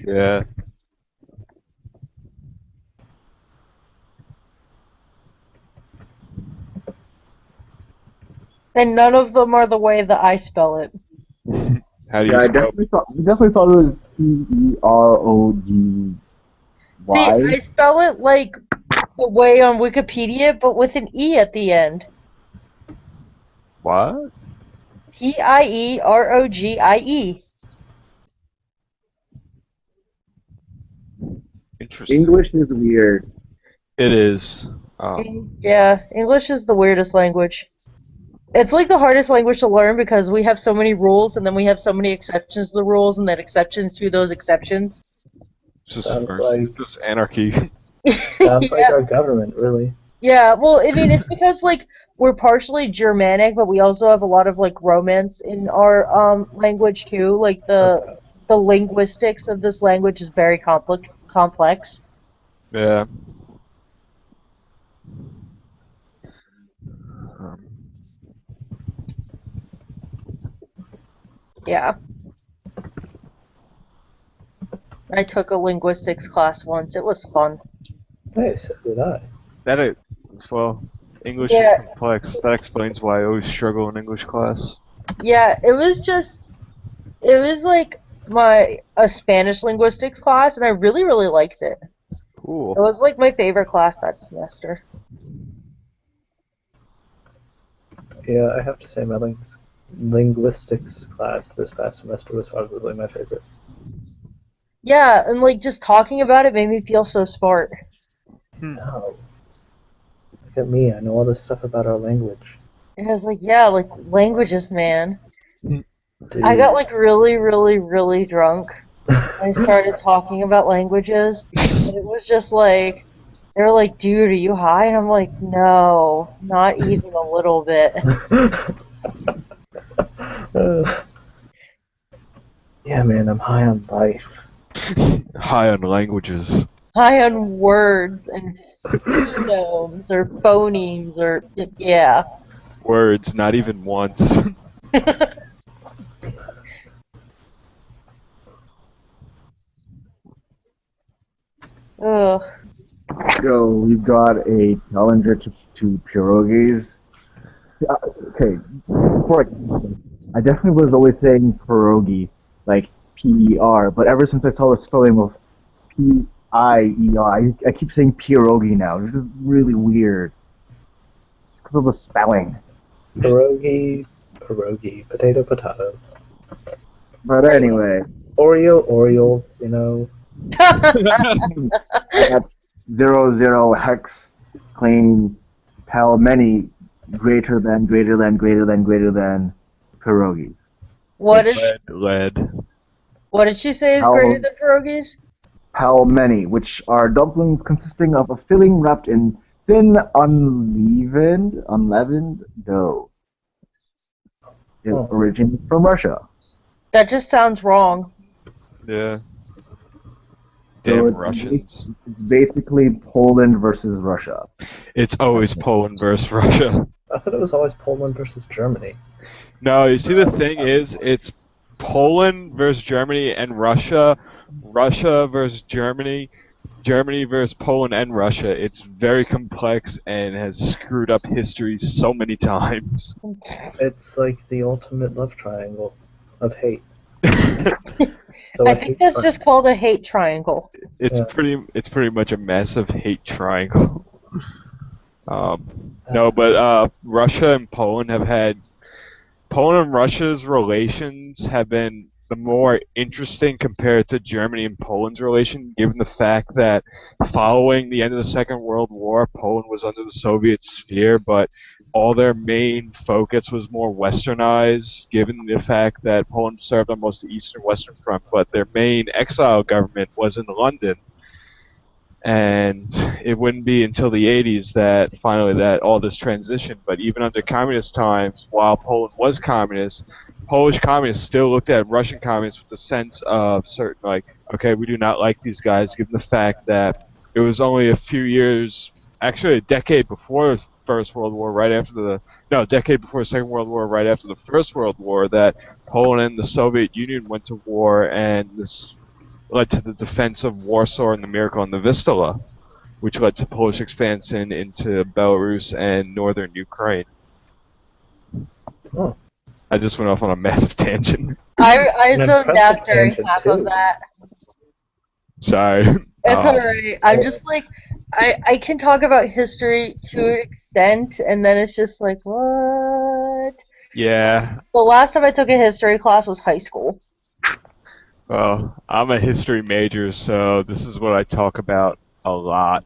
Yeah. And none of them are the way that I spell it. How do Yeah, you spell? I definitely thought it was Pierogy. See, I spell it like the way on Wikipedia, but with an E at the end. What? Pierogie. Interesting. English is weird. It is. Yeah, English is the weirdest language. It's like the hardest language to learn because we have so many rules and then we have so many exceptions to the rules and then exceptions to those exceptions. Sounds like just anarchy. sounds like Yeah. our government, really. Yeah, well, I mean, it's because like we're partially Germanic, but we also have a lot of like Romance in our language too. Like Okay. the linguistics of this language is very complex. Yeah. Um, Yeah. I took a linguistics class once. It was fun. Hey, so did I. that it, well, English is Yeah, complex. That explains why I always struggle in English class. yeah, it was like a Spanish linguistics class and I really really liked it. It Cool. was like my favorite class that semester. Yeah, I have to say my linguistics class this past semester was probably my favorite. Yeah, and like just talking about it made me feel so smart. No, look at me. I know all this stuff about our language. And I was like, yeah, like languages, man. Dude. I got like really, really, really drunk. I started talking about languages, and it was just like they were like, "Dude, are you high?" And I'm like, "No, not even a little bit." Uh, yeah, man, I'm high on life. High on languages. High on words and phonemes or phonemes or yeah. Words, not even once. Ugh. So we've got a challenger to pierogies. Uh, okay, before I definitely was always saying pierogi, like P-E-R, but ever since I saw the spelling of P-I-E-R, I keep saying pierogi now. This is really weird. Because of the spelling. Pierogi, potato. But anyway, Oreo, you know. I got 00 hex claim how many greater than pierogies. What is Lead. what did she say is greater How than pierogies? how many, which are dumplings consisting of a filling wrapped in thin unleavened dough. It Oh, originates from Russia. That just sounds wrong. Yeah. So Damn Russians. it's basically Poland versus Russia. It's always Poland versus Russia. I thought it was always Poland versus Germany. No, you see the thing is, it's Poland versus Germany and Russia, Russia versus Germany, Germany versus Poland and Russia. It's very complex and has screwed up history so many times. It's like the ultimate love triangle of hate. it's So I think that's just called a hate triangle. Yeah. pretty much a massive hate triangle. No, but Russia and Poland and Russia's relations have been the more interesting compared to Germany and Poland's relation, given the fact that following the end of the Second World War, Poland was under the Soviet sphere, but all their main focus was more westernized, given the fact that Poland served on most of the Eastern Western Front, but their main exile government was in London. And it wouldn't be until the 80s that finally that all this transitioned. But even under communist times, while Poland was communist, Polish communists still looked at Russian communists with the sense of certain, like, okay, we do not like these guys, given the fact that it was only a few years, actually a decade before the First World War, right after the, no, a decade before the Second World War, right after the First World War, that Poland and the Soviet Union went to war, and this led to the defense of Warsaw and the Miracle on the Vistula, which led to Polish expansion into Belarus and northern Ukraine. Oh, I just went off on a massive tangent. I An zoned impressive out during tangent, half too. of that. Sorry. It's alright. I'm just like, I can talk about history to an extent, and then it's just like, what? Yeah. The last time I took a history class was high school. Well, I'm a history major, so this is what I talk about a lot.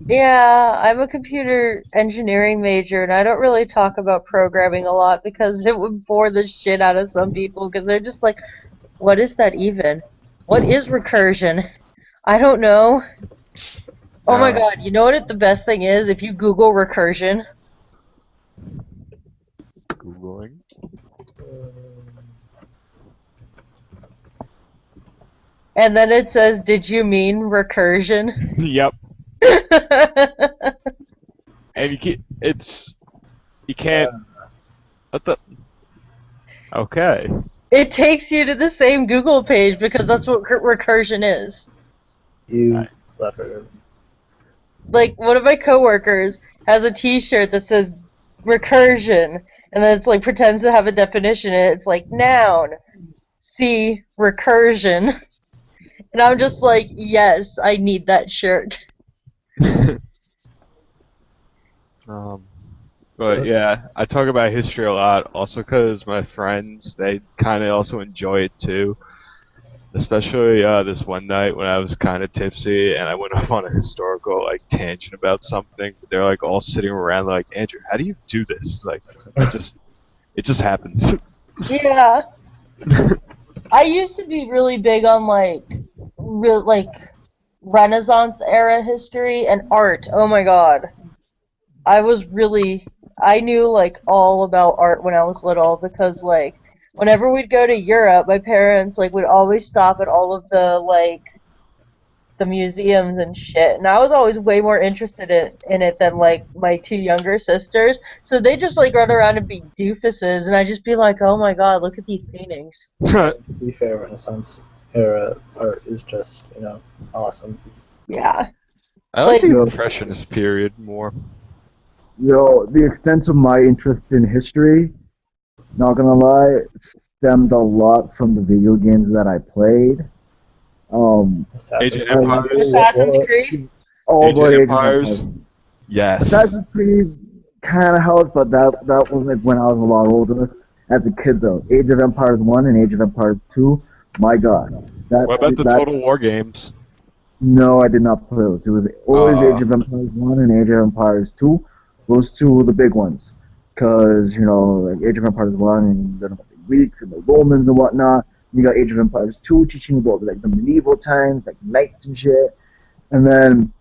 Yeah, I'm a computer engineering major, and I don't really talk about programming a lot because it would bore the shit out of some people because they're just like, what is that even? What is recursion? I don't know. Oh my god, you know what the best thing is? If you Google recursion, Googling. and then it says, did you mean recursion? Yep. And you can't, what the, okay. It takes you to the same Google page because that's what recursion is. You clever. Like, one of my coworkers has a t-shirt that says recursion, and then it's like pretends to have a definition, and it's like noun, see recursion. And I'm just like, yes, I need that shirt. But yeah, I talk about history a lot, also because my friends, they kind of also enjoy it too. Especially this one night when I was kind of tipsy and I went off on a historical like tangent about something. They're like all sitting around like, Andrew, how do you do this? Like, it just happens. Yeah. I used to be really big on like Renaissance era history and art. Oh my god. I knew like all about art when I was little because like whenever we'd go to Europe, my parents like would always stop at all of the museums and shit. And I was always way more interested in it than like my two younger sisters. So they just like run around and be doofuses and I just be like, "Oh my god, look at these paintings." To be fair, Renaissance era art is just, awesome. Yeah. I like Like- the Impressionist period more. The extent of my interest in history, not gonna lie, stemmed a lot from the video games that I played. Age of Creed. Empires. Assassin's Creed. All Age but of Age of Empires. Empires. Yes. Assassin's Creed kind of helped, but that was like when I was a lot older. As a kid, though, Age of Empires 1 and Age of Empires 2, my god. What about the Total War games? No, I did not play those. It was always Age of Empires 1 and Age of Empires 2. Those two were the big ones. Because, like Age of Empires 1 and then the Greeks and the Romans and whatnot. You got Age of Empires 2 teaching about like the medieval times, like knights and shit. And then,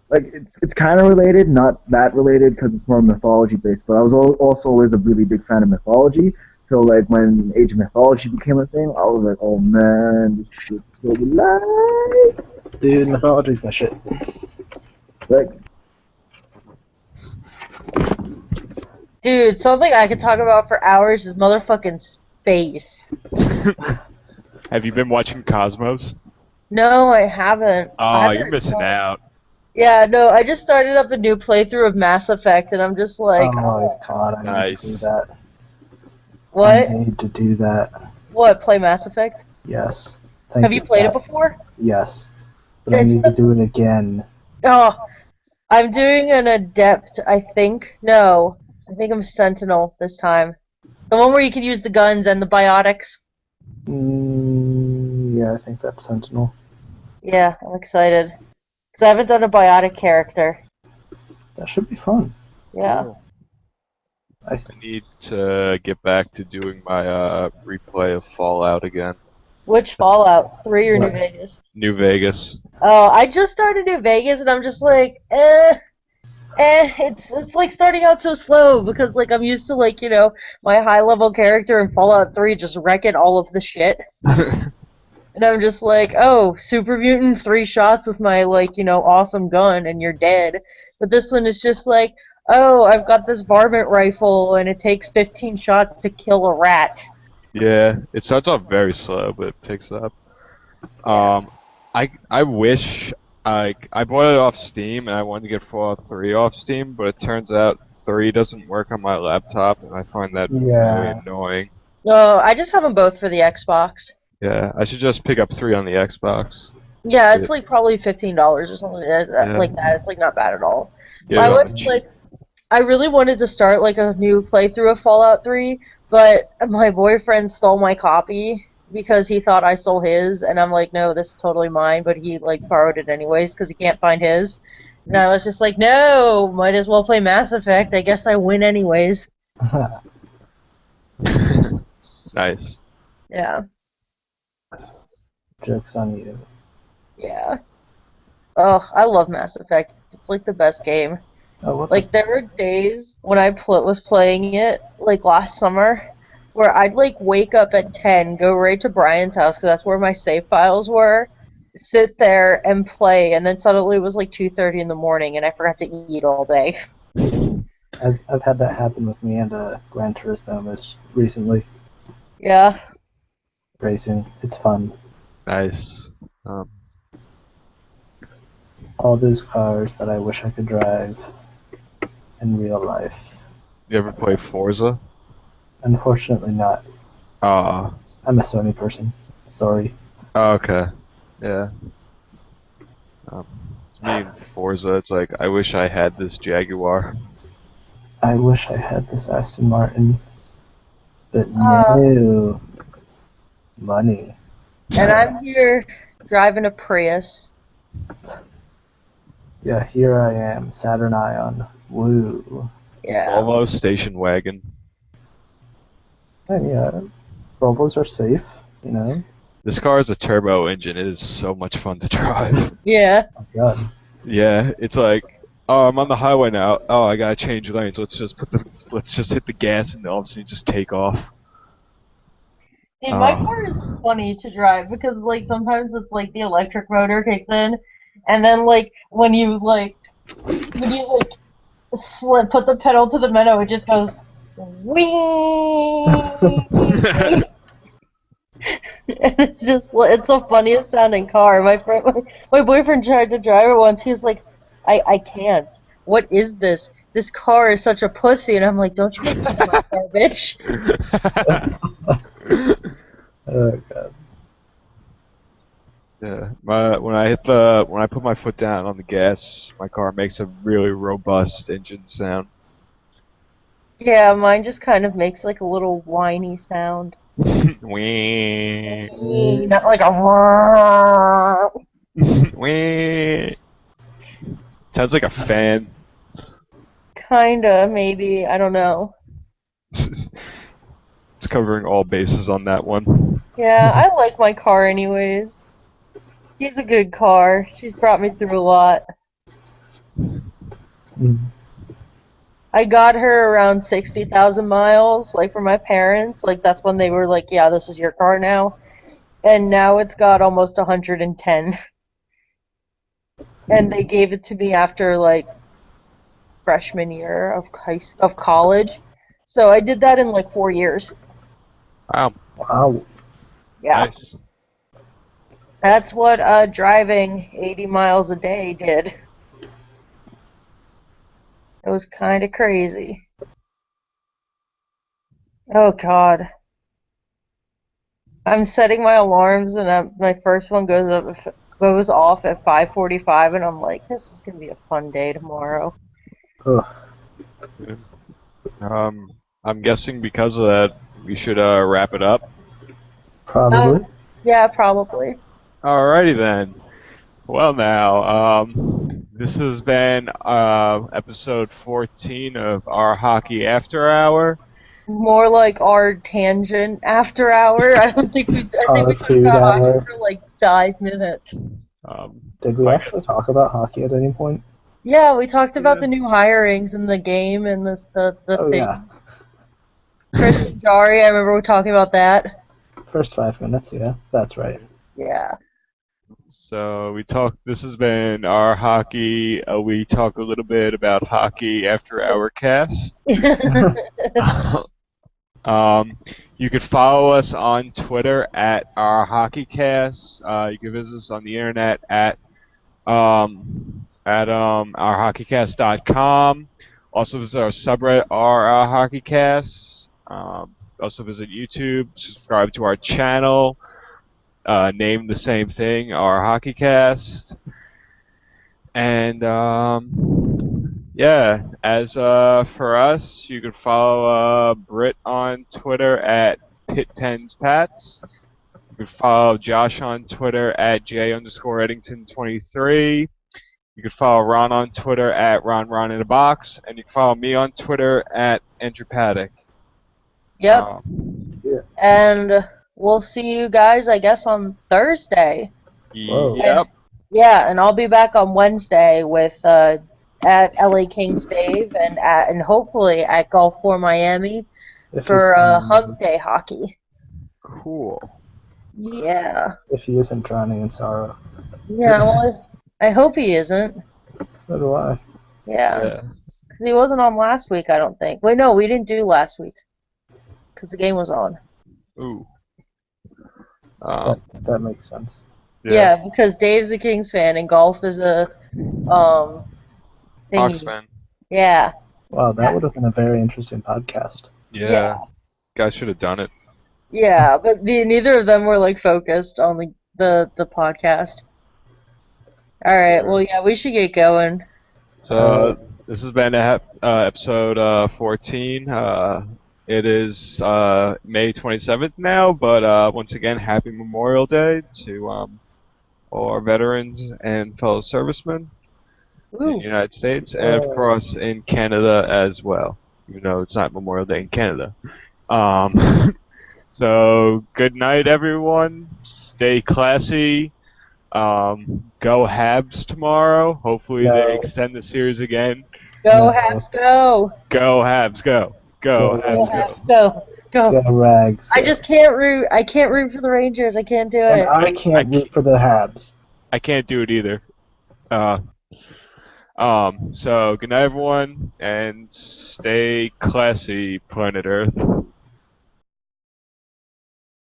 like, it's kind of related, not that related because it's more mythology based. But I was also always a really big fan of mythology. So, like, when Age of Mythology became a thing, I was like, oh man, this shit's so light. Dude, mythology's my shit. Like, Dude, something I could talk about for hours is motherfucking space. Have you been watching Cosmos? No, I haven't. Oh, you're missing out. Yeah, no, I just started up a new playthrough of Mass Effect, and I'm just like, oh my god, I need Nice. to do that. what? I need to do that. What, play Mass Effect? Yes. Thank Have you played it God. before? Yes. But I It's need to do it again. Oh, I'm doing an Adept, I think. No, I think I'm Sentinel this time. The one where you can use the guns and the biotics. Yeah, I think that's Sentinel. Yeah, I'm excited. Because I haven't done a biotic character. That should be fun. Yeah. Cool. I I need to get back to doing my replay of Fallout again. Which Fallout? 3 or New what? Vegas? New Vegas. Oh, I just started New Vegas and I'm just like, it's like starting out so slow because like I'm used to like, my high level character in Fallout 3 just wrecking all of the shit. And I'm just like, oh, super mutant, 3 shots with my like, awesome gun and you're dead. But this one is just like, oh, I've got this varmint rifle and it takes 15 shots to kill a rat. Yeah, it starts off very slow, but it picks up. Yeah. I wish I bought it off Steam and I wanted to get Fallout 3 off Steam, but it turns out 3 doesn't work on my laptop, and I find that very Yeah. annoying. No, I just have them both for the Xbox. Yeah, I should just pick up 3 on the Xbox. Yeah, Get it's it, like probably $15 or something yeah, like that. It's like not bad at all. get I it on was the cheap. like, I really wanted to start like a new playthrough of Fallout 3, but my boyfriend stole my copy because he thought I stole his, and I'm like, no, this is totally mine, but he like borrowed it anyways because he can't find his. And I was just like, no, might as well play Mass Effect. I guess I win anyways. Nice. Yeah, Joke's on you. yeah. Oh, I love Mass Effect. It's like the best game. Oh, what the? Like there were days when I was playing it, like last summer, where I'd like wake up at 10, go right to Brian's house because that's where my save files were, sit there and play, and then suddenly it was like 2:30 in the morning and I forgot to eat all day. I've had that happen with me and Gran Turismo most recently. Yeah. Racing. It's fun. Nice. Um, All those cars that I wish I could drive in real life. you ever play Forza? Unfortunately, not. Ah, I'm a Sony person. Sorry. okay. Yeah. Um, it's me and Forza. It's like I wish I had this Jaguar. I wish I had this Aston Martin, but Uh, no money. and I'm here driving a Prius. Yeah, here I am, Saturn Ion. Woo. Yeah. Volvo station wagon. And yeah, Volvos are safe, you know. This car has a turbo engine. It is so much fun to drive. Yeah. Oh god. Yeah, it's like, oh, I'm on the highway now. Oh, I gotta change lanes. Let's just hit the gas, and all of a sudden you just take off. Dude, my car is Oh. funny to drive because like sometimes it's like the electric motor kicks in, and then like when you put the pedal to the metal, it just goes wee. And it's just it's the funniest sounding car. My boyfriend tried to drive it once. He was like, I can't. What is this? This car is such a pussy. And I'm like, don't you make fun of my car, bitch. Oh god. Yeah, when I put my foot down on the gas, my car makes a really robust engine sound. Yeah, mine just kind of makes like a little whiny sound. Wee. Not like a. Wee. Sounds like a fan. Kinda, maybe. I don't know. It's covering all bases on that one. Yeah, I like my car anyways. She's a good car. She's brought me through a lot. Mm. I got her around 60,000 miles, like for my parents. Like that's when they were like, yeah, this is your car now. And now it's got almost 110. And they gave it to me after like freshman year of college. So I did that in like 4 years. Wow, Wow. Yeah. nice. That's what driving 80 miles a day did. It was kind of crazy. Oh God. I'm setting my alarms and my first one goes off at 5:45 and I'm like, this is gonna be a fun day tomorrow. Ugh. I'm guessing because of that, we should wrap it up. Probably. Yeah, probably. Alrighty then. Well, now, this has been episode 14 of our Hockey After Hour. More like our tangent after hour. I think Our we talked food about hockey hour. for like 5 minutes. Did we I actually guess. talk about hockey at any point? Yeah, we talked about Yeah. the new hirings in the game and the Oh yeah, thing. Kristen Jari, I remember we talking about that. first 5 minutes. Yeah, that's right. Yeah. So we talk. This has been our hockey. We talk a little bit about hockey after our cast. um, you could follow us on Twitter at our hockeycast. You can visit us on the internet at ourhockeycast.com. Also visit our subreddit our hockeycast. Also visit YouTube. Subscribe to our channel. Name the same thing, our hockeycast. And yeah, as for us, you can follow Britt on Twitter at PitPensPats. You can follow Josh on Twitter at J_Eddington23. You can follow Ron on Twitter at Ron in a box, and you can follow me on Twitter at Andrew Paddock. Yep. Yeah. And we'll see you guys, I guess, on Thursday. Whoa. And Yep. yeah, and I'll be back on Wednesday with at LA Kings Dave and hopefully at Gulf 4 Miami If he's for drowning, Hump Day hockey. Cool. Yeah. if he isn't drowning in sorrow, Yeah, well, I hope he isn't. so do I. Yeah. Yeah. Because he wasn't on last week, I don't think. Wait, no, we didn't do last week. Because the game was on. Ooh. That makes sense. Yeah, because Dave's a Kings fan and Golf is a um Hawks thingy. fan. Yeah. Wow, that would have been a very interesting podcast. Yeah. Yeah. Guys should have done it. Yeah, but neither of them were like focused on the podcast. All right. Well, yeah, we should get going. So this has been episode 14. It is May 27th now, but once again, happy Memorial Day to all our veterans and fellow servicemen in the Ooh. United States, and of course in Canada as well, even though it's not Memorial Day in Canada. So good night, everyone. Stay classy. Go Habs tomorrow. Hopefully they No. extend the series again. Go No. Habs, go! Go Habs, go. Go Go Habs, Go go. Habs, go! Go Go! Rags. I Go. just can't root. I can't root for the Rangers. I can't do And it. I can't root for the Habs. I can't do it either. Uh, so good night, everyone, and stay classy, planet Earth.